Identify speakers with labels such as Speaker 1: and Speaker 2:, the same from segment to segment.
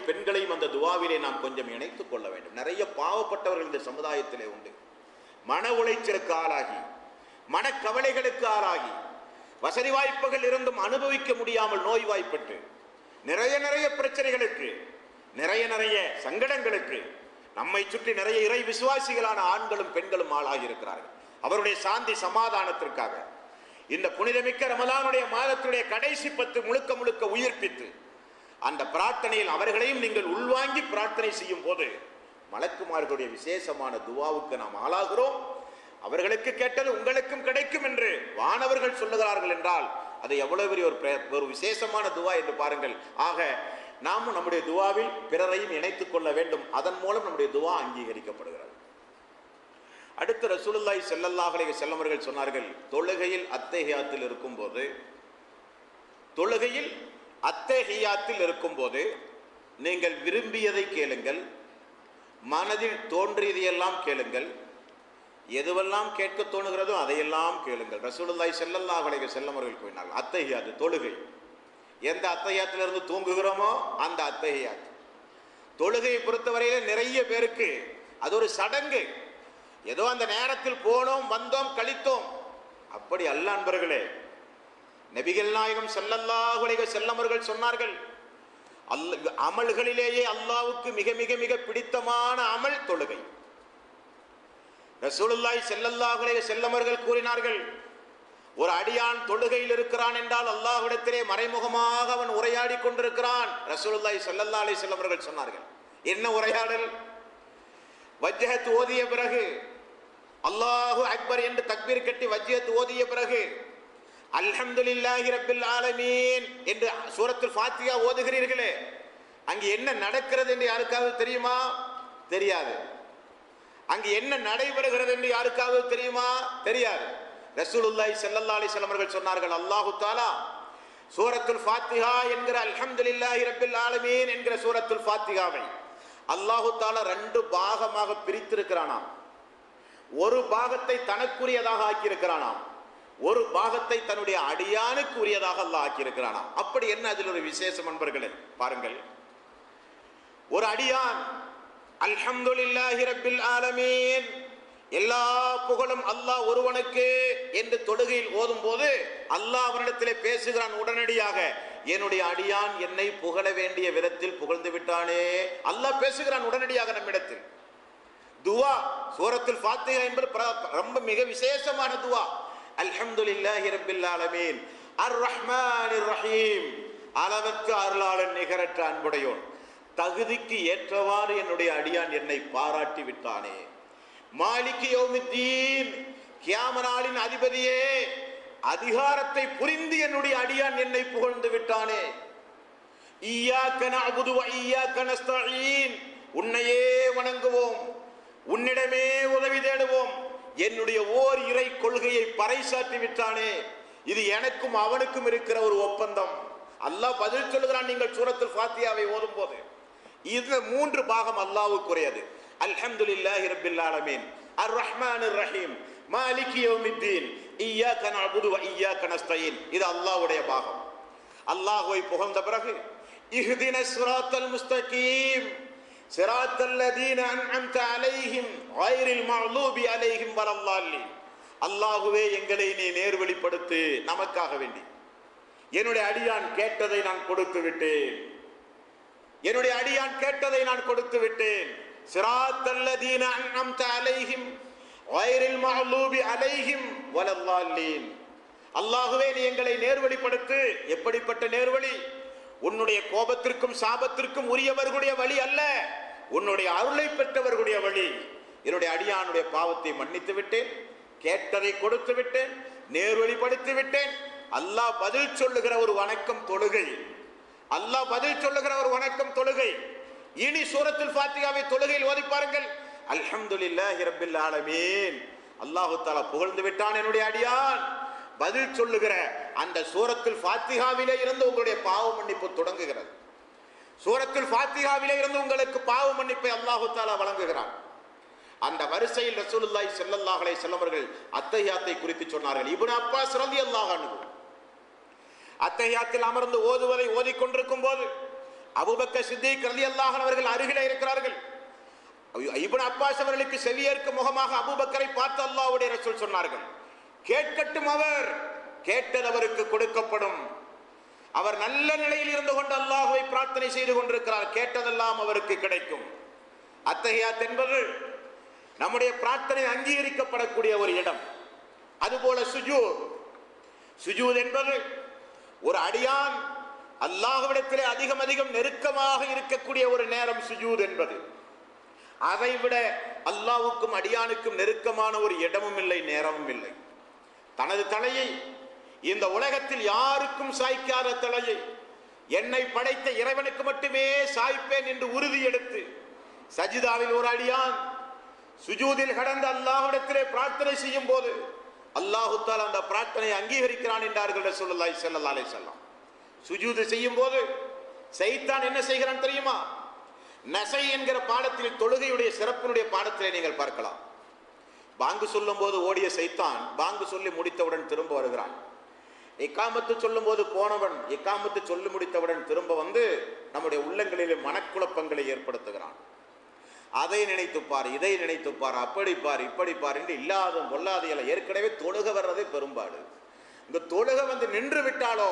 Speaker 1: பெண்களையும் அந்த துவாவிலே நாம் கொஞ்சம் இணைத்துக் கொள்ள வேண்டும். நிறைய பாவப்பட்டவர்கள் இந்த சமுதாயத்திலே உண்டு. மன உளைச்சலுக்கு ஆளாகி, மனக்கவலைகளுக்கு ஆளாகி, வசதி வாய்ப்புகள் இருந்தும் அனுபவிக்க முடியாமல் நோய்வாய்ப்பட்டு நிறைய பிரச்சனைகளுக்கு, நிறைய சங்கடங்களுக்கு நம்மை சுற்றி நிறைய இறை விசுவாசிகளான ஆண்களும் பெண்களும் ஆளாகி இருக்கிறார்கள். அவருடைய சாந்தி சமாதானத்திற்காக இந்த புனிதமிக்க ரமலானுடைய மாதத்துடைய கடைசி 10 முழுக்க உயிர்ப்பித்து அந்த பிரார்த்தனையில் அவர்களையும் நீங்கள் உள்வாங்கி பிரார்த்தனை செய்யும் போது மலக்குமார்களுடைய விசேஷமான துவாவுக்கு நாம் ஆளாகிறோம். அவர்களுக்கு கேட்டது உங்களுக்கும் கிடைக்கும் என்று வானவர்கள் சொல்லுகிறார்கள் என்றால் அது எவ்வளவு பெரிய ஒரு விசேஷமான துவா என்று பாருங்கள். ஆக நாமும் நம்முடைய துவாவில் பிறரையும் இணைத்துக் கொள்ள வேண்டும். அதன் மூலம் நம்முடைய துவா அங்கீகரிக்கப்படுகிறது. அடுத்து ரசூலுல்லாஹி ஸல்லல்லாஹு அலைஹி வஸல்லம் அவர்கள் சொன்னார்கள், தொழுகையில் அத்தஹியாத்தில் இருக்கும்போது நீங்கள் விரும்பியதை கேளுங்கள், மனதில் தோன்றியதையெல்லாம் கேளுங்கள், எதுவெல்லாம் கேட்க தோணுகிறதோ அதையெல்லாம் கேளுங்கள். ரசூலுல்லாஹி ஸல்லல்லாஹு அலைஹி வஸல்லம் அவர்கள் கூறினார்கள், அத்தஹியாத் தொழுகை. எந்த அத்தஹியாத்திலிருந்து தூங்குகிறோமோ அந்த அத்தஹியாத். தொழுகையை பொறுத்தவரையில நிறைய பேருக்கு அது ஒரு சடங்கு, ஏதோ அந்த நேரத்தில் போனோம் வந்தோம் கழித்தோம், அப்படி அல்ல அன்பர்களே. நபிகள் நாயகம் ஸல்லல்லாஹு அலைஹி வஸல்லம் அவர்கள் சொன்னார்கள், அமல்களிலேயே அல்லாஹ்வுக்கு மிக பிடித்தமான அமல் தொழுகை. ரசூலுல்லாஹி ஸல்லல்லாஹு அலைஹி வஸல்லம் அவர்கள் கூறினார்கள், ஒரு அடியான் தொழுகையில் இருக்கிறான் என்றால் அல்லாஹ்விடத்திலே மறைமுகமாக அவன் உரையாடி கொண்டிருக்கிறான். ரசூலுல்லாஹி ஸல்லல்லாஹு அலைஹி வஸல்லம் அவர்கள் சொன்னார்கள், என்ன உரையாடல்? வஜ்ஹத் ஓதிய பிறகு, அல்லாஹு அக்பர் என்று தக்பீர் கட்டி வஜ்ஹத் ஓதிய பிறகு அல்ஹம்துலில்லாஹி ரப்பில் ஆலமீன் என்று சூரத்துல் ஃபாத்திஹா ஓதுகிறீர்களே, அங்கு என்ன நடக்கிறது என்று யாருக்காவது தெரியுமா? தெரியாது. அங்கு என்ன நடைபெறுகிறது என்று யாருக்காவது தெரியுமா? தெரியாது. ரசூலுல்லாஹி ஸல்லல்லாஹு அலைஹி வஸல்லம் அவர்கள் சொன்னார்கள், அல்லாஹு தஆலா சூரத்துல் ஃபாத்திஹா என்கிற அல்ஹம்துலில்லாஹி ரப்பில் ஆலமீன் என்கிற சூரத்துல் ஃபாத்திஹாவை அல்லாஹு தஆலா 2 பாகமாக பிரித்திருக்கிறானாம். ஒரு பாகத்தை தனக்குரியதாக ஆக்கியிருக்கிறானாம், ஒரு பாகத்தை தன்னுடைய அடியானுக்கு உரியதாக அல்லாஹ் ஆக்கியிருக்கிறானாம். அப்படி என்ன அதில் ஒரு விசேஷம் அன்பர்களே? பாருங்கள், ஒரு அடியான் அல்ஹம்துலில்லாஹி ரப்பில் ஆலமீன், எல்லா புகழும் அல்லாஹ் ஒருவனுக்கு என்று தொழுகையில் ஓதும் போது அல்லாஹ் அவனிடத்திலே பேசுகிறான் உடனடியாக, என்னுடைய அடியான் என்னை புகழ வேண்டிய விதத்தில் புகழ்ந்து விட்டானே. அல்லாஹ் பேசுகிறான் உடனடியாக நம்மிடத்தில். துவா சூரத்துல் ஃபாத்திஹா என்பது ரொம்ப மிக விசேஷமான துவா. அல்ஹம்துலில்லாஹி ரப்பில் ஆலமீன் அர் ரஹ்மானிர் ரஹீம், அளவற்ற அருளாளன் நிகரற்ற அன்புடையோன், தகுதிக்கு ஏற்றவாறு என்னுடைய அடியான் என்னை பாராட்டி விட்டானே. மாலிகி யௌமித்தீன், கியாம நாளின் அதிபதியே, அதிகாரத்தை புரிந்து என்னுடைய அடியான் என்னை புகழ்ந்து விட்டானே. இய்யாக நஅபுது வ இய்யாக நஸ்தஈன், உன்னையே வணங்குவோம், உன்னிடமே உதவி தேடுவோம், என்னுடைய ஓர் இறை கொள்கையை பறைசாற்றி விட்டானே. இது எனக்கும் அவனுக்கும் இருக்கிற ஒரு ஒப்பந்தம். அல்லாஹ் பதில் சொல்லுகிறான் நீங்கள் சூரத்துல் ஃபாத்திஹாவை ஓதும் போது. இந்த 3 பாகம் அல்லாஹ்வுக்குரியது. அல்ஹம்துலில்லாஹி ரப்பில் ஆலமீன் அர் ரஹ்மானிர் ரஹீம் மாலிகி யௌமித்தீன் இய்யாக நஅபுது வ இய்யாக நஸ்தஈன், இது அல்லாஹ்வுடைய பாகம். அல்லாஹ்வை புகழ்ந்த பிறகு இஹ்தினஸ் ஸிராத்தல் முஸ்தகீம் ஸிராத்தல் லதீன அன்அம்த அலைஹிம் கைரில் மக்லூபி அலைஹிம் வலல்லாலின், அல்லாஹ்வே எங்களை நீ நேர்வழிப்படுத்து நமக்காக வேண்டி. என்னுடைய அடியான் கேட்டதை நான் கொடுத்து விட்டேன், என்னுடைய அடியான் கேட்டதை நான் கொடுத்து விட்டேன். ஸிராத்தல் லதீன அன்அம்த அலைஹிம் கைரில் மக்லூபி அலைஹிம் வலல்லாலின், அல்லாஹ்வே நீ எங்களை நேர்வழிப்படுத்து. எப்படிப்பட்ட நேர்வழி? உன்னுடைய கோபத்திற்கும் சாபத்திற்கும் உரியவர்களுடைய வழி அல்ல, உன்னுடைய அருளை பெற்றவர்களுடைய வழி. என்னுடைய அடியானுடைய பாவத்தை மன்னித்து விட்டேன், கேட்டதை கொடுத்து விட்டேன், நேர்வழிப்படுத்தி விட்டேன். அல்லாஹ் பதில் சொல்லுகிற ஒரு வணக்கம் தொழுகை. அல்லாஹ் பதில் சொல்லுகிற ஒரு வணக்கம் தொழுகை. இனி சூரத்துல் ஃபாத்திஹாவை தொழுகையில் ஓதி பாருங்கள். அல்ஹம்துலில்லாஹி ரப்பில் ஆலமீன், அல்லாஹ் தஆலா புகழ்ந்து விட்டான் என்னுடைய அடியான். பதில் சொல்லுகிற அந்த சூரத்துல் ஃபாத்திஹாவிலே இருந்து உங்களுடைய பாவ மன்னிப்பு தொடங்குகிறது. சூரத்துல் ஃபாத்திஹாவிலே இருந்து உங்களுக்கு பாவ மன்னிப்பை அல்லாஹ் தஆலா வழங்குகிறான். அந்த வரிசையில் ரசூலுல்லாஹி ஸல்லல்லாஹு அலைஹி வஸல்லம் அவர்கள் அத்தஹியாத்தை குறித்து சொன்னார்கள். இப்னு அப்பாஸ் ரலியல்லாஹு அன்ஹு அத்தஹியாத்தில் அமர்ந்து ஓதுவதை ஓதிக்கொண்டிருக்கும் போது அபூபக்கர் சித்திக் ரலியல்லாஹு அன்ஹு அவர்கள் அருகிலே இருக்கிறார்கள். இப்னு அப்பாஸ் அவர்களுக்கு செவியேற்கும் முகமாக அபூபக்கரை பார்த்து அல்லாஹ்வுடைய ரசூல் சொன்னார்கள், கேட்கட்டும், அவர் கேட்டது அவருக்கு கொடுக்கப்படும். அவர் நல்ல நிலையில் இருந்து கொண்டு அல்லாஹ்வை பிரார்த்தனை செய்து கொண்டிருக்கிறார், கேட்டதெல்லாம் அவருக்கு கிடைக்கும். அத்தஹியாத் என்பது நம்முடைய பிரார்த்தனை அங்கீகரிக்கப்படக்கூடிய ஒரு இடம். அதுபோல சுஜூத் என்பது ஒரு அடியான் அல்லாஹ்விடத்திலே அதிகம் அதிகம் நெருக்கமாக இருக்கக்கூடிய ஒரு நேரம் சுஜூத் என்பது. அதைவிட அல்லாஹ்வுக்கும் அடியானுக்கும் நெருக்கமான ஒரு இடமும் இல்லை, நேரமும் இல்லை. தனது தலையை இந்த உலகத்தில் யாருக்கும் சாய்க்காத தலையை என்னை படைத்த இறைவனுக்கு மட்டுமே சாய்ப்பேன் என்று உறுதி எடுத்து சஜிதாவில் ஒரு அடியான் சுஜூதில் கடந்த அல்லாஹ்விடத்திலே பிரார்த்தனை செய்யும் போது அல்லாஹு தஆலா அந்த பிரார்த்தனையை அங்கீகரிக்கிறான் என்றார்கள் ரசூலுல்லாஹி ஸல்லல்லாஹு அலைஹி வஸல்லம். சுஜூது செய்யும் போது சைத்தான் என்ன செய்கிறான் தெரியுமா? நசை என்கிற பாடத்தில், தொழுகையுடைய சிறப்பினுடைய பாடத்திலே நீங்கள் பார்க்கலாம். பாங்கு சொல்லும் போது ஓடிய சைத்தான் பாங்கு சொல்லி முடித்தவுடன் திரும்ப வருகிறான். இக்காமத்து சொல்லும் போது போனவன் இக்காமத்து சொல்லி முடித்தவுடன் திரும்ப வந்து நம்முடைய உள்ளங்களிலே மனக்குழப்பங்களை ஏற்படுத்துகிறான். அதை நினைத்துப்பார், இதை நினைத்துப்பார், அப்படிப்பார், இப்படிப்பார் என்று இல்லாத பொல்லாதையில ஏற்கனவே தொழுக வர்றதே பெரும்பாடு. இந்த தொழுகை வந்து நின்று விட்டாலோ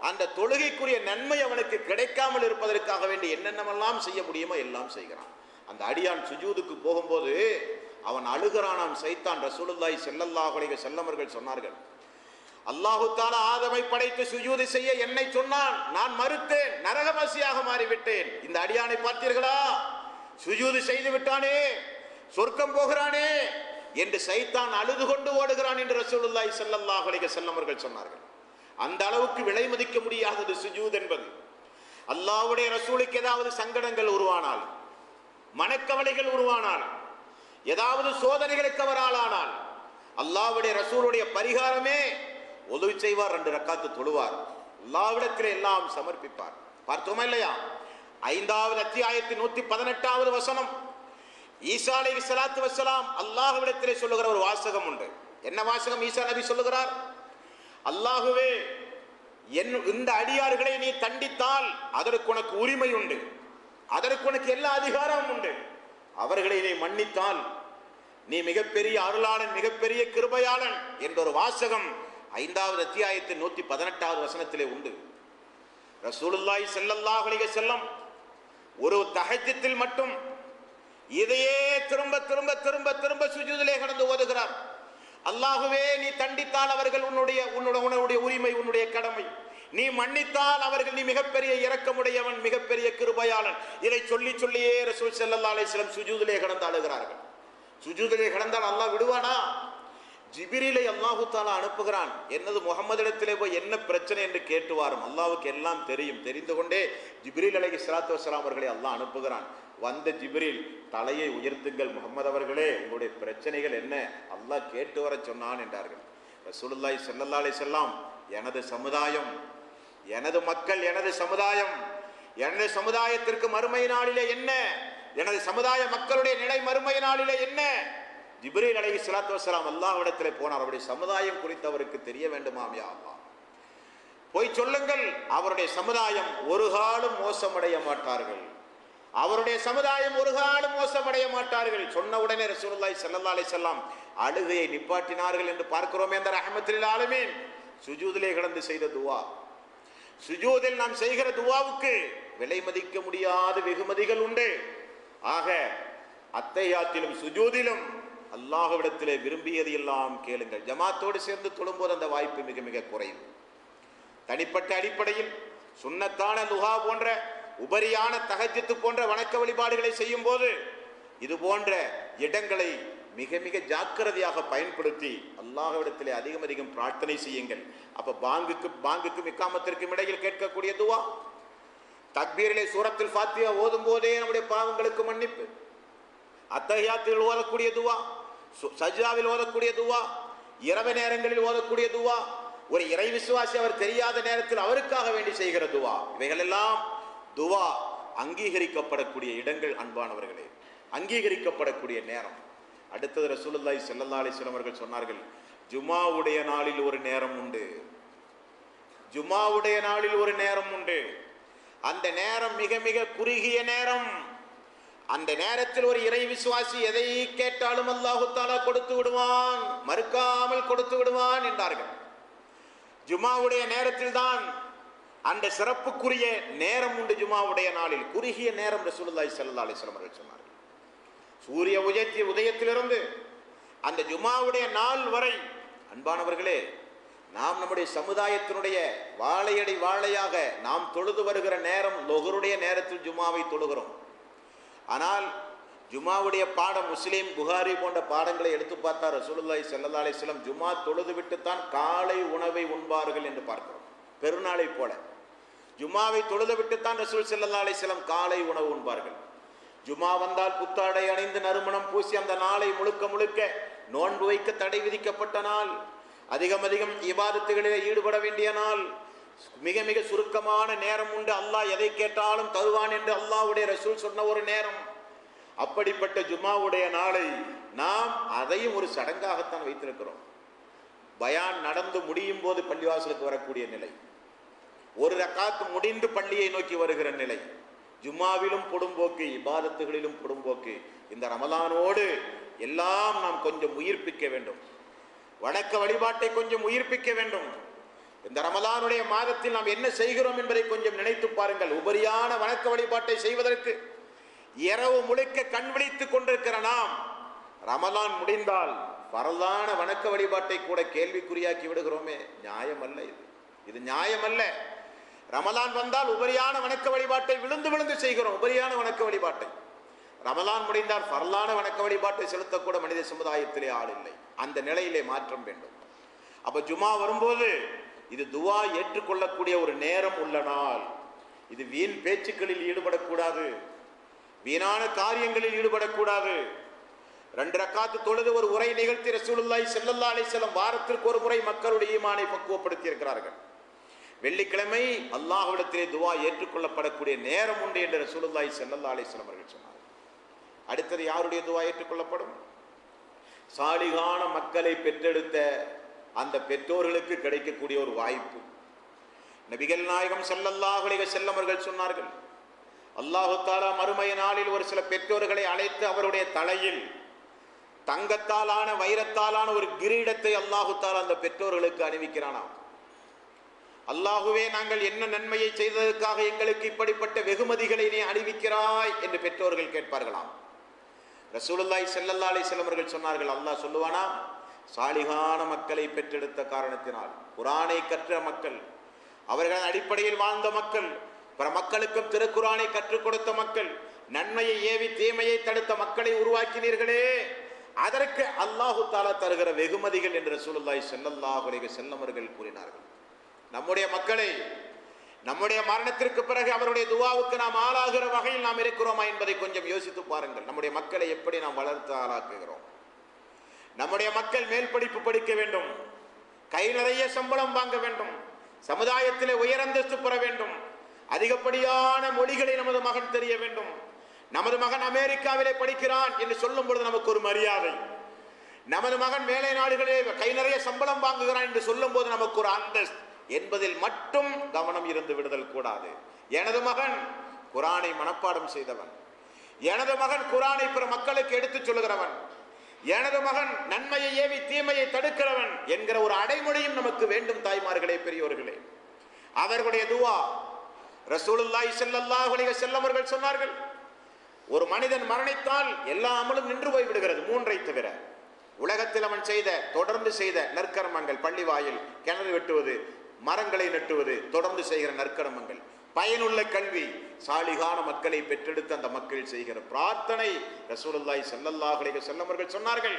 Speaker 1: அந்த தொழுகைக்குரிய நன்மை அவனுக்கு கிடைக்காமல் இருப்பதற்காக வேண்டி என்னென்னவெல்லாம் செய்ய முடியுமோ எல்லாம் செய்கிறான். அந்த அடியான் சுஜூதுக்கு போகும்போது அவன் அழுகிறானாம். சைத்தான் ரசூலுல்லாஹி ஸல்லல்லாஹு அலைஹி வஸல்லம் அவர்கள் சொன்னார்கள், அல்லாஹு தஆலா ஆதமை படைத்து சுஜூது செய்ய என்னை சொன்னான், நான் மறுத்தேன், நரகவாசியாக மாறிவிட்டேன். இந்த அடியானை பார்த்தீர்களா? சுஜூது செய்து விட்டானே, சொர்க்கம் போகிறானே என்று சைத்தான் அழுது கொண்டு ஓடுகிறான் என்று ரசூலுல்லாஹி ஸல்லல்லாஹு அலைஹி வஸல்லம் அவர்கள் சொன்னார்கள். அந்த அளவுக்கு விலை மதிக்க முடியாதது சுஜூத் என்பது. அல்லாஹ்வுடைய ரசூலுக்கு ஏதாவது சங்கடங்கள் உருவானால், மனக்கவலைகள் உருவானால், ஏதாவது சோதனைகளுக்கு அவர் ஆளானால் அல்லாஹ்வுடைய ரசூலுடைய பரிகாரமே ஒது செய்வார், 2 ரக்காத்து தொழுவார், அல்லாஹ்விடத்திலே எல்லாம் சமர்ப்பிப்பார். பார்த்தோமா இல்லையா? 5வது அத்தியாயத்தின் 118வது வசனம், ஈசா அலைஹிஸ்ஸலாத்து வஸ்ஸலாம் அல்லாஹ்விடத்திலே சொல்லுகிற ஒரு வாசகம் உண்டு. என்ன வாசகம் ஈசா நபி சொல்லுகிறார்? அல்லாஹுவே, இந்த அடியார்களை நீ தண்டித்தால் அதற்கு உனக்கு உரிமை உண்டு, அதற்கு உனக்கு எல்லா அதிகாரமும் உண்டு. அவர்களை நீ மன்னித்தால் நீ மிகப்பெரிய அருளாளன், மிகப்பெரிய கிருபையாளன் என்ற ஒரு வாசகம் 5வது அத்தியாயத்தின் 118வது வசனத்திலே உண்டு. ரசூலுல்லாஹி ஸல்லல்லாஹு அலைஹி வஸல்லம் ஒரு தஹஜ்ஜுதில் மட்டும் இதையே திரும்ப திரும்ப திரும்ப திரும்ப சுஜூதிலே கடந்து ஓதுகிறார். அல்லாஹுவே, நீ தண்டித்தால் அவர்கள் உன்னுடைய உரிமை, உன்னுடைய கடமை, நீ மன்னித்தால் அவர்கள் நீ மிகப்பெரிய இரக்கமுடையவன், மிகப்பெரிய கிருபையாளன். இதை சொல்லி சொல்லியே ரசூல் ஸல்லல்லாஹு அலைஹி வஸல்லம் சுஜூதிலே கடந்து அழுகிறார்கள். சுஜூதிலே கடந்தால் அல்லாஹ் விடுவானா? ஜிப்ரீலை அல்லாஹு தஆலா அனுப்புகிறான். என்னது முஹம்மதிடத்திலே போய் என்ன பிரச்சனை என்று கேட்டுவாரும். அல்லாஹ்வுக்கு எல்லாம் தெரியும். தெரிந்து கொண்டே ஜிப்ரீல் அலைஹிஸ்ஸலாத்து வஸ்ஸலாம் அவர்களை அல்லாஹ் அனுப்புகிறான். வந்த ஜிப்ரீல், தலையை உயர்த்துங்கள் முஹம்மது அவர்களே, உங்களுடைய பிரச்சனைகள் என்ன, அல்லாஹ் கேட்டு வர சொன்னான் என்றார்கள். ரசூலுல்லாஹி ஸல்லல்லாஹு அலைஹி வஸல்லம், எனது சமுதாயம், எனது மக்கள், எனது சமுதாயம், எனது சமுதாயத்திற்கு மறுமை நாளிலே என்ன, எனது சமுதாய மக்களுடைய நிலை மறுமை நாளிலே என்ன? ஜிப்ரீல் அலைஹிஸ்ஸலாத்து வஸ்ஸலாம் அல்லாஹ்விடத்திலே போனார். அவருடைய சமுதாயம் குறித்து அவருக்கு தெரிய வேண்டுமாம். யா அல்லாஹ், போய் சொல்லுங்கள், அவருடைய சமுதாயம் ஒரு காலம் மோசமடைய மாட்டார்கள், அவருடைய சமுதாயம் ஒரு காலம் மோசமடைய மாட்டார்கள். சொன்ன உடனே ரசூலுல்லாஹி ஸல்லல்லாஹு அலைஹி வஸல்லம் அழுகையை நிப்பாட்டினார்கள் என்று பார்க்கிறோமே. அந்த ரஹ்மத்துல் ஆலமீன் சுஜூதிலே கிடந்து செய்த துவா, சுஜூதில் நாம் செய்கிற துவாவுக்கு விலை மதிக்க முடியாத வெகுமதிகள் உண்டு. ஆக அத்தையாத்திலும் சுஜூதிலும் அல்லாஹ்விடத்திலே விரும்பியது எல்லாம் கேளுங்கள். ஜமாத்தோடு சேர்ந்து தொழும்போது அந்த வாய்ப்பு மிக மிக குறையும். தனிப்பட்ட அடிப்படையில் சுன்னத்தான லுஹா போன்ற உபரியான தஹஜ்ஜுத் போன்ற வணக்க வழிபாடுகளை செய்யும் போது இது போன்ற இடங்களை மிக மிக ஜாக்கிரதையாக பயன்படுத்தி அல்லாஹ்விடத்திலே அதிகம் அதிகம் பிரார்த்தனை செய்யுங்கள். அப்ப பாங்குக்கும் இக்காமத்திற்கும் இடையில் கேட்கக்கூடிய துவா, தக்பீரிலே சூரத்துல் ஃபாத்திஹா ஓதும் போதே நம்முடைய பாவங்களுக்கு மன்னிப்பு, அத்தஹியாத்தில் ஓதக்கூடிய துவா, சஜ்தாவில் ஓதக்கூடிய துவா, இரவு நேரங்களில் ஓதக்கூடிய துவா, ஒரு இறை விசுவாசி அவர் தெரியாத நேரத்தில் அவருக்காக வேண்டி செய்கிற துவா, இவைகள் எல்லாம் துவா அங்கீகரிக்கப்படக்கூடிய இடங்கள். அன்பானவர்களே, அங்கீகரிக்கப்படக்கூடிய நேரம். அடுத்தது ரசூலுல்லாஹி ஸல்லல்லாஹு அலைஹி வஸல்லம் அவர்கள் சொன்னார்கள், ஜுமாவுடைய நாளில் ஒரு நேரம் உண்டு, ஜுமாவுடைய நாளில் ஒரு நேரம் உண்டு. அந்த நேரம் மிக மிக குறுகிய நேரம். அந்த நேரத்தில் ஒரு இறை விசுவாசி எதை கேட்டாலும் அல்லாஹு தஆலா கொடுத்து விடுவான், மறுக்காமல் கொடுத்து விடுவான் என்றார்கள். ஜுமாவுடைய நேரத்தில் தான் அந்த சிறப்புக்குரிய நேரம் உண்டு. ஜுமாவுடைய நாளில் குறுகிய நேரம் ரசூலுல்லாஹி ஸல்லல்லாஹு அலைஹி வஸல்லம் அவர்கள் சொன்னார்கள். சூரிய உதயத்திலிருந்து அந்த ஜுமாவுடைய நாள் வரை அன்பானவர்களே, நாம் நம்முடைய சமுதாயத்தினுடைய வாழையடி வாழையாக நாம் தொழுது வருகிற நேரம் லொஹருடைய நேரத்தில் ஜுமாவை தொழுகிறோம். ஆனால் ஜுமாவுடைய பாடம் முஸ்லீம், புகாரி போன்ற பாடங்களை எடுத்து பார்த்தா ரசூலுல்லாஹி ஸல்லல்லாஹு அலைஹி வஸல்லம் ஜுமா தொழுது விட்டுத்தான் காலை உணவை உண்பார்கள் என்று பார்க்கிறோம். பெருநாளை போல ஜுமாவை தொழுது விட்டுத்தான் ரசூல் ஸல்லல்லாஹு அலைஹி வஸல்லம் காலை உணவு உண்பார்கள். ஜுமா வந்தால் புத்தாடை அணிந்து நறுமணம் பூசி அந்த நாளை முழுக்க முழுக்க நோன்பு வைக்க தடை விதிக்கப்பட்ட நாள், அதிகம் இபாதத்துகளில் ஈடுபட வேண்டிய நாள், மிக மிக சுருக்கமான நேரம் உண்டு. அல்லாஹ் எதை கேட்டாலும் தருவான் என்று அல்லாஹ்வுடைய ரசூல் சொன்ன ஒரு நேரம். அப்படிப்பட்ட ஜுமாவுடைய நாளை நாம் அதையும் ஒரு சடங்காகத்தான் வைத்திருக்கிறோம். பயான் நடந்து முடியும் போது பள்ளிவாசலுக்கு வரக்கூடிய நிலை, ஒரு ரக்காத்து முடிந்து பள்ளியை நோக்கி வருகிற நிலை, ஜும்மாவிலும் பொடும்போக்கு, இபாதத்துகளிலும் பொடும்போக்கு. இந்த ரமலானோடு எல்லாம் நாம் கொஞ்சம் உயிர்ப்பிக்க வேண்டும், வணக்க வழிபாட்டை கொஞ்சம் உயிர்ப்பிக்க வேண்டும். இந்த ரமலானுடைய மாதத்தில் நாம் என்ன செய்கிறோம் என்பதை கொஞ்சம் நினைத்து பாருங்கள். உபரியான வணக்க வழிபாட்டை செய்வதற்கு இரவு முழுக்க கண் விழித்துக் கொண்டிருக்கிற நாம் ரமலான் முடிந்தால் பரலான வணக்க வழிபாட்டை கூட கேள்விக்குறியாக்கி விடுகிறோமே. நியாயம் அல்ல இது நியாயம் அல்ல. ரமலான் வந்தால் உபரியான வணக்க வழிபாட்டை விழுந்து செய்கிறோம். உபரியான வணக்க வழிபாட்டை ரமலான் முடிந்தால் பரலான வணக்க வழிபாட்டை செலுத்தக்கூட மனித சமுதாயத்திலே ஆள் இல்லை. அந்த நிலையிலே மாற்றம் வேண்டும். அப்ப ஜுமா வரும்போது இது துவா ஏற்றுக்கொள்ளக்கூடிய ஒரு நேரம் உள்ள நாள். இது வீண் பேச்சுக்களில் ஈடுபடக்கூடாது, வீணான காரியங்களில் ஈடுபடக்கூடாது. 2 ரக்காத்து தொழுது ஒரு உரை நிகழ்த்தி ரசூலுல்லாஹி ஸல்லல்லாஹு அலைஹி வஸல்லம் வாரத்திற்கு ஒரு முறை மக்களுடைய ஈமானை பக்குவப்படுத்தி இருக்கிறார்கள். வெள்ளிக்கிழமை அல்லாஹ்விடத்திலே துவா ஏற்றுக்கொள்ளப்படக்கூடிய நேரம் உண்டு என்று ரசூலுல்லாஹி ஸல்லல்லாஹு அலைஹி வஸல்லம் அவர்கள் சொன்னார்கள். அடுத்தது யாருடைய துவா ஏற்றுக்கொள்ளப்படும்? சாலிகான மக்களை பெற்றெடுத்த அந்த பெற்றோர்களுக்கு கிடைக்கக்கூடிய ஒரு வாய்ப்பு. நபிகள் நாயகம் ஸல்லல்லாஹு அலைஹி வஸல்லம் அவர்கள் சொன்னார்கள், அல்லாஹு தஆலா மறுமை நாளில் ஒரு சில பெற்றோர்களை அழைத்து அவருடைய தலையில் தங்கத்தாலான வைரத்தாலான ஒரு கிரீடத்தை அல்லாஹு தஆலா அந்த பெற்றோர்களுக்கு அணிவிக்கிறானாம். அல்லாஹுவே, நாங்கள் என்ன நன்மையை செய்ததற்காக எங்களுக்கு இப்படிப்பட்ட வெகுமதிகளை நீ அணிவிக்கிறாய் என்று பெற்றோர்கள் கேட்பார்களாம். ரசூலுல்லாஹி ஸல்லல்லாஹு அலைஹி வஸல்லம் அவர்கள் சொன்னார்கள், அல்லாஹ் சொல்லுவானாம், சாலிகான மக்களை பெற்றெடுத்த காரணத்தினால், குர்ஆனை கற்ற மக்கள், அவர்கள் அடிப்படையில் வாழ்ந்த மக்கள், பிற மக்களுக்கும் திருக்குர்ஆனை கற்றுக் கொடுத்த மக்கள், நன்மையை ஏவி தீமையை தடுத்த மக்களை உருவாக்கினீர்களே, அதற்கு அல்லாஹு தஆலா தருகிற வெகுமதிகள் என்று ரசூலுல்லாஹி ஸல்லல்லாஹு அலைஹி வஸல்லம் அவர்கள் கூறினார்கள். நம்முடைய மக்களை நம்முடைய மரணத்திற்கு பிறகு அவருடைய துஆவுக்கு நாம் ஆளாகிற வகையில் நாம் இருக்கிறோமா என்பதை கொஞ்சம் யோசித்து பாருங்கள். நம்முடைய மக்களை எப்படி நாம் வளர்த்து ஆளாக்குகிறோம்? நம்முடைய மக்கள் மேல் படிப்பு படிக்க வேண்டும், கை நிறைய சம்பளம் வாங்க வேண்டும், சமுதாயத்திலே உயரந்தஸ்து பெற வேண்டும், அதிகப்படியான மொழிகளை நமது மகன் தெரிய வேண்டும். நமது மகன் அமெரிக்காவிலே படிக்கிறான் என்று சொல்லும் பொழுது நமக்கு ஒரு மரியாதை, நமது மகன் மேலை நாடுகளிலே கை நிறைய சம்பளம் வாங்குகிறான் என்று சொல்லும் போது நமக்கு ஒரு அந்தஸ்து என்பதில் மட்டும் கவனம் இருந்து விடுதல் கூடாது. எனது மகன் குர்ஆனை மனப்பாடம் செய்தவன், எனது மகன் குர்ஆனை பிற மக்களுக்கு எடுத்துச் சொல்லுகிறவன், எனது மகன் நன்மையை ஏவி தீமையை தடுக்கிறவன் என்கிற ஒரு அடைமொழியும் நமக்கு வேண்டும். தாய்மார்களே, பெரியோர்களே, அவர்களுடைய துஆ ரசூலுல்லாஹி ஸல்லல்லாஹு அலைஹி வஸல்லம் அவர்கள் சொன்னார்கள், ஒரு மனிதன் மரணித்தால் எல்லா அமலும் நின்று போய் விடுகிறது, 3ஐ தவிர. உலகத்தில் அவன் தொடர்ந்து செய்த நற்கர்மங்கள், பள்ளி வாயில், கிணறு வெட்டுவது, மரங்களை நட்டுவது, தொடர்ந்து செய்கிற நற்கர்மங்கள், பயனுள்ள கல்வி, சாலிகான மக்களை பெற்றெடுத்து அந்த மக்கள் செய்கிற பிரார்த்தனை, ரசூலுல்லாஹி ஸல்லல்லாஹு அலைஹி வஸல்லம் அவர்கள் சொன்னார்கள்,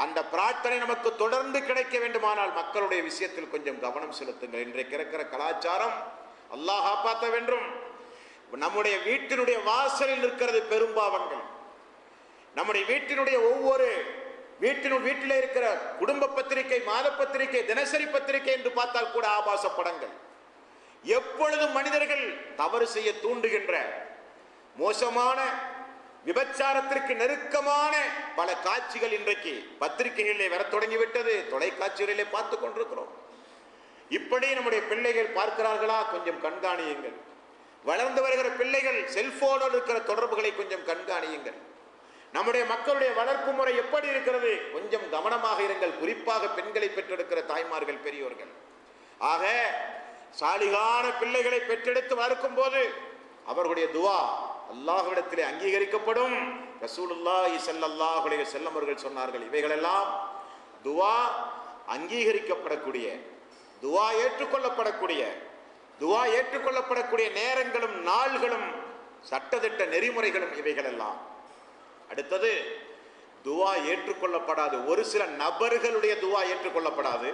Speaker 1: அந்த பிரார்த்தனை நமக்கு தொடர்ந்து கிடைக்க வேண்டுமானால் மக்களுடைய விஷயத்தில் கொஞ்சம் கவனம் செலுத்துங்கள். இன்றைக்கு இருக்கிற கலாச்சாரம் அல்லாஹ் காப்பாற்ற வேண்டும். நம்முடைய வீட்டினுடைய வாசலில் இருக்கிறது பெரும்பாவங்கள். நம்முடைய வீட்டினுடைய ஒவ்வொரு வீட்டிலே இருக்கிற குடும்ப பத்திரிகை, மாத பத்திரிகை, தினசரி பத்திரிகை என்று பார்த்தால் கூட ஆபாச படங்கள், எப்பொழுதும் மனிதர்கள் தவறு செய்ய தூண்டுகின்ற மோசமான விபச்சாரத்திற்கு நெருக்கமான பல காட்சிகள் இன்றைக்கு பத்திரிகைகளிலே வர தொடங்கிவிட்டது, தொலைக்காட்சிகளிலே பார்த்து கொண்டிருக்கிறோம். இப்படி நம்முடைய பிள்ளைகள் பார்க்கிறார்களா? கொஞ்சம் கண்காணியுங்கள். வளர்ந்து வருகிற பிள்ளைகள் செல்போனோடு இருக்கிற தொடர்புகளை கொஞ்சம் கண்காணியுங்கள். நம்முடைய மக்களுடைய வளர்ப்பு முறை எப்படி இருக்கிறது கொஞ்சம் கவனமாக இருங்கள். குறிப்பாக பெண்களை பெற்றெடுக்கிற தாய்மார்கள், பெரியோர்கள். ஆக சாலிகான பிள்ளைகளை பெற்றெடுத்து வளர்க்கும் போது அவர்களுடைய துவா அல்லாஹ்விடத்திலே அங்கீகரிக்கப்படும். ரசூலுல்லாஹி ஸல்லல்லாஹு அலைஹி வஸல்லம் அவர்கள் சொன்னார்கள், இவைகளெல்லாம் துவா அங்கீகரிக்கப்படக்கூடிய, துவா ஏற்றுக்கொள்ளப்படக்கூடிய நேரங்களும் நாள்களும் சட்டதிட்ட நெறிமுறைகளும் இவைகளெல்லாம். அடுத்தது, துவா ஏற்றுக்கொள்ளப்படாது. ஒரு சில நபர்களுடைய துவா ஏற்றுக்கொள்ளப்படாது.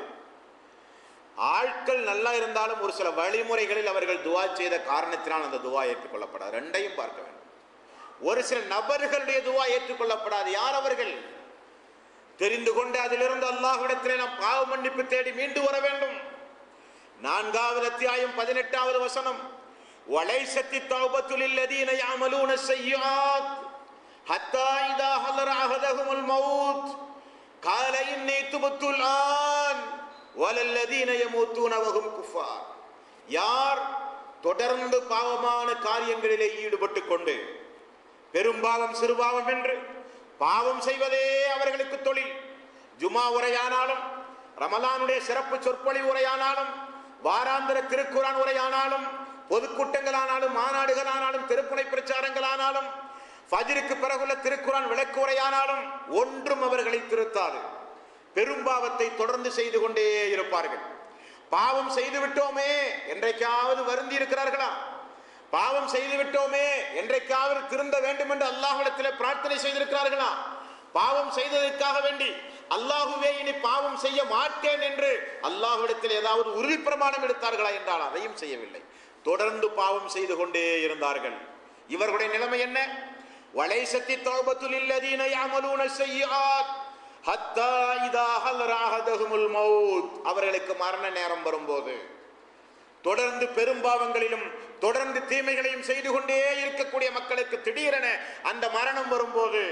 Speaker 1: ஆட்கள் நல்லா இருந்தாலும் ஒரு சில வழிமுறைகளில் அவர்கள் துவா செய்த காரணத்தினால் அந்த துவா ஏற்றுக்கொள்ளப்படாது. ரெண்டையும் பார்க்க வேண்டும். ஒரு சில நபர்களுடைய துவா ஏற்றுக்கொள்ளப்படாது. யார் அவர்கள்? தெரிந்து கொண்டு அதிலிருந்து அல்லாஹ்விடத்திலே நாம் பாவ மன்னிப்பு தேடி மீண்டு வர வேண்டும். 4வது அத்தியாயம் 18வது வசனம், வலைசத்தி தௌபத்து லில்லதீன யஅமலூன ஸய்யிஆத் ஹத்தா இதா ஹலர அஹதஹுமுல் மௌத் قال إني تبت الآن وَلَلَّذِينَ يَمُوتُونَ وَهُمْ كُفَّارٌ. யார் தொடர்ந்து பாவமான காரியங்களிலே ஈடுபட்டு கொண்டு, பெரும்பாவம் சிறுபாவம் என்று பாவம் செய்வதே அவர்களுக்கு தொழில், ஜுமா உரையானாலும், ரமலானுடைய சிறப்பு சொற்பொழிவு உரையானாலும், வாராந்திர திருக்குரான் உரையானாலும், பொதுக்கூட்டங்களானாலும், மாநாடுகளானாலும், திருப்புனை பிரச்சாரங்களானாலும், ஃபஜ்ருக்கு பிறகுள்ள திருக்குரான் விளக்கு உரையானாலும் ஒன்றும் அவர்களை திருத்தாது. பெரும்பாவத்தை தொடர்ந்து செய்து கொண்டே இருப்பார்கள். பாவம் செய்து விட்டோமே என்றைக்காவது வருந்தி இருக்கிறார்களா? பாவம் செய்து விட்டோமே என்றைக்காவது திருந்த வேண்டும் என்று அல்லாஹ்விடத்திலே பிரார்த்தனை செய்திருக்கிறார்களா? பாவம் செய்ததற்காக வேண்டி அல்லாஹுவே இனி பாவம் செய்ய மாட்டேன் என்று அல்லாஹ்விடத்தில் ஏதாவது உறுதி பிரமாணம் எடுத்தார்களா என்றால் அதையும் செய்யவில்லை. தொடர்ந்து பாவம் செய்து கொண்டே இருந்தார்கள். இவர்களுடைய நிலைமை என்ன? வலைசத்தி தௌபத்து லில்லதீன யஅமலூன ஸய்யிஆத் ஹத்தா இதா ஹலர அஹதஹுமுல் மௌத். அவர்களுக்கு மரண நேரம் வரும்போது, தொடர்ந்து பெரும்பாவங்களிலும் தொடர்ந்து தீமைகளையும் செய்து கொண்டே இருக்கக்கூடிய மக்களுக்கு திடீரென அந்த மரணம் வரும்போது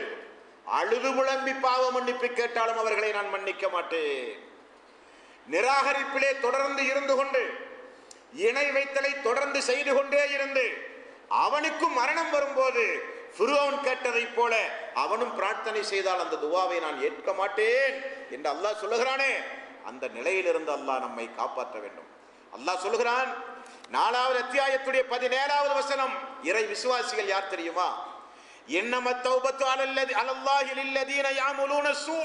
Speaker 1: அழுது புலம்பி பாவ மன்னிப்பு கேட்டாலும் அவர்களை நான் மன்னிக்க மாட்டேன். நிராகரிப்பிலே தொடர்ந்து இருந்து கொண்டு, இணை வைத்தலை தொடர்ந்து செய்து கொண்டே இருந்து அவனுக்கும் மரணம் வரும்போது ஃபிரௌன் கேட்டதை போல அவனும் பிரார்த்தனை செய்தால் அந்த துவாவை நான் ஏற்க மாட்டேன் என்று அல்லாஹ் சொல்லுகிறானே, அந்த நிலையிலிருந்து அல்லாஹ் நம்மை காப்பாற்ற வேண்டும். அல்லாஹ் சொல்லுகிறான், 4வது அத்தியாயத்துடைய 17வது வசனம். இறை விசுவாசிகள் யார் தெரியுமா? இன்னமத் தௌபத்து அலல்லாஹி லில்லதீன யஅமலூன ஸூ.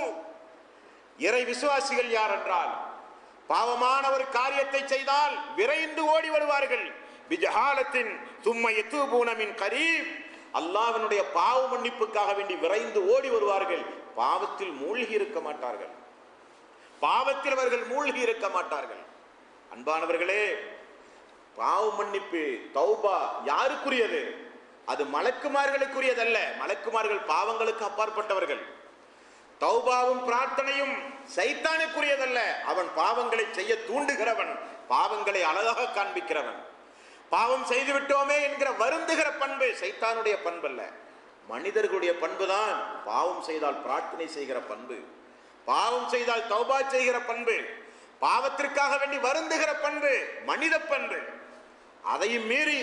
Speaker 1: இறை விசுவாசிகள் யார் என்றால், பாவமான ஒரு காரியத்தை செய்தால் விரைந்து ஓடி வருவார்கள். பிஜஹாலத்தின் சும்ம யதூபூன மின் கரீப். அல்லாஹ்வினுடைய பாவ மன்னிப்புக்காக வேண்டி விரைந்து ஓடி வருவார்கள். பாவத்தில் மூழ்கி இருக்க மாட்டார்கள். பாவத்தில் அவர்கள் மூழ்கி இருக்க மாட்டார்கள். அன்பானவர்களே, பாவ மன்னிப்பு தௌபா யாருக்குரியது? அது மலக்குமார்களுக்குரியதல்ல. மலக்குமார்கள் பாவங்களுக்கு அப்பாற்பட்டவர்கள். தௌபாவும் பிரார்த்தனையும் சைத்தானுக்குரியதல்ல. அவன் பாவங்களை செய்ய தூண்டுகிறவன், பாவங்களை அழகாக காண்பிக்கிறவன். பாவம் செய்து விட்டோமே என்கிற வருந்துகிற பண்பு சைத்தானுடைய பண்பல்ல, மனிதர்களுடைய பண்புதான். பாவம் செய்தால் பிரார்த்தனை செய்கிற பண்பு, பாவம் செய்தால் தௌபா செய்கிற பண்பு, பாவத்திற்காக வேண்டி வருந்துகிற பண்பு மனித பண்பு. அதையும் மீறி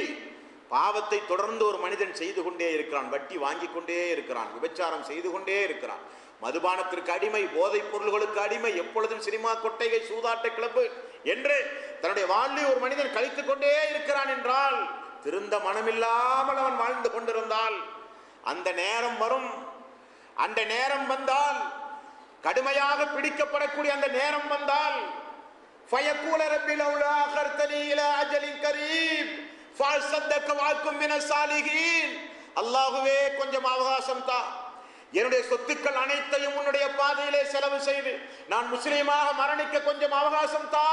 Speaker 1: பாவத்தை தொடர்ந்து ஒரு மனிதன் செய்து கொண்டே இருக்கிறான். வட்டி வாங்கி கொண்டே இருக்கிறான், விபச்சாரம் செய்து கொண்டே இருக்கிறான், மதுபானத்திற்கு அடிமை, போதைப் பொருள்களுக்கு அடிமை, எப்பொழுதும் சினிமா கொட்டைகை, சூதாட்ட கிளப்பு என்று தன்னுடைய வாழ்வை ஒரு மனிதன் கழித்துக் கொண்டே இருக்கிறான் என்றால், திருந்த மனமில்லாமல் அவன் வாழ்ந்து கொண்டிருந்தால் அந்த நேரம் வரும். அந்த நேரம் வந்தால், கடுமையாக பிடிக்கப்படக்கூடிய அந்த நேரம் வந்தால், ஃபயக்கூல ரப்பி லவ்லா அகர்தனி இலா அஜலின் கரீப் ஃபஅஸத்தக வஅகும் மினஸ் சாலிஹீன். அல்லாஹ்வே, கொஞ்சம் அவகாசம் தா, என்னுடைய சொத்துக்கள் அனைத்தையும் உன்னுடைய பாதையிலே செலவு செய்து நான் முஸ்லீமாக மரணிக்க கொஞ்சம் அவகாசம் தா.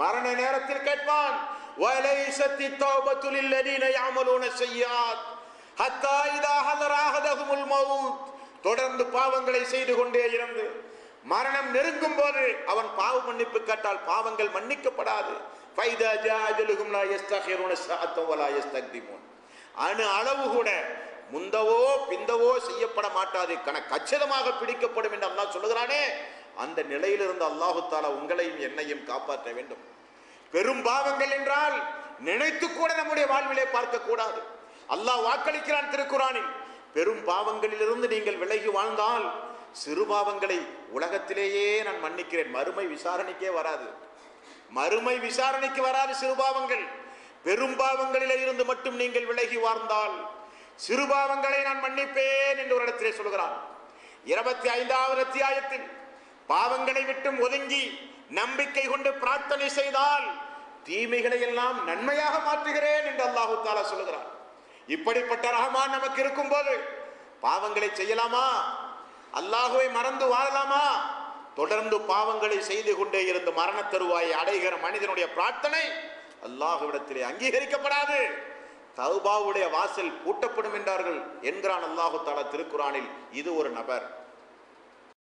Speaker 1: மரண நேரத்தில் கேட்பான், வலைஸத்தி தௌபத்து லில்லதீன யஅமலூன ஸய்யிஆத் ஹத்தா இதா ஹலர அஹதஹுமுல் மௌத். தொடர்ந்து பாவங்களை செய்து கொண்டே இருந்து மரணம் நெருங்கும் போது அவன் பாவ மன்னிப்பு கேட்டால் பாவங்கள் மன்னிக்கப்படாது. ஃபைதா ஜா அஜலுஹும் லா யஸ்தகிருன ஸஅத்தன் வலா யஸ்தக்திமூன். அணு அளவு கூட முந்தவோ பிந்தவோ செய்யப்பட மாட்டாது, கச்சிதமாக பிடிக்கப்படும் என்று அல்லாஹ் சொல்லுகிறானே. அந்த நிலையிலிருந்து அல்லாஹு தஆலா உங்களையும் என்னையும் காப்பாற்ற வேண்டும். பெரும் பாவங்கள் என்றால் நினைத்து கூட நம்முடைய வாழ்விலே பார்க்க கூடாது. அல்லாஹ் வாக்களிக்கிறான் திருக்குரானில், பெரும் பாவங்களிலிருந்து நீங்கள் விலகி வாழ்ந்தால் சிறு பாவங்களை உலகத்திலேயே நான் மன்னிக்கிறேன். மறுமை விசாரணைக்கே வராது, மறுமை விசாரணைக்கு வராது சிறு பாவங்கள். பெரும் பாவங்களிலே இருந்து மட்டும் நீங்கள் விலகி வாழ்ந்தால் சிறு பாவங்களை நான் மன்னிப்பேன் என்று ஒரு இடத்திலே சொல்கிறான். 25வது அத்தியாயத்தில் பாவங்களை விட்டும் ஒதுங்கி நம்பிக்கை கொண்டு பிரார்த்தனை செய்தால் தீமைகளை எல்லாம் நன்மையாக மாற்றுகிறேன் என்று அல்லாஹு தஆலா சொல்கிறான். இப்படிப்பட்ட ரஹ்மான் நமக்கு இருக்கும் போது பாவங்களை செய்யலாமா? அல்லாஹுவை மறந்து வாழலாமா? தொடர்ந்து பாவங்களை செய்து கொண்டே இருந்து மரண தருவாயை அடைகிற மனிதனுடைய பிரார்த்தனை அல்லாஹ்விடத்திலே அங்கீகரிக்கப்படாது. தௌபாவுடைய வாசல் பூட்டப்படும் என்றார்கள் என்கிறான் அல்லாஹு தஆலா திருக்குரானில். இது ஒரு நபர்.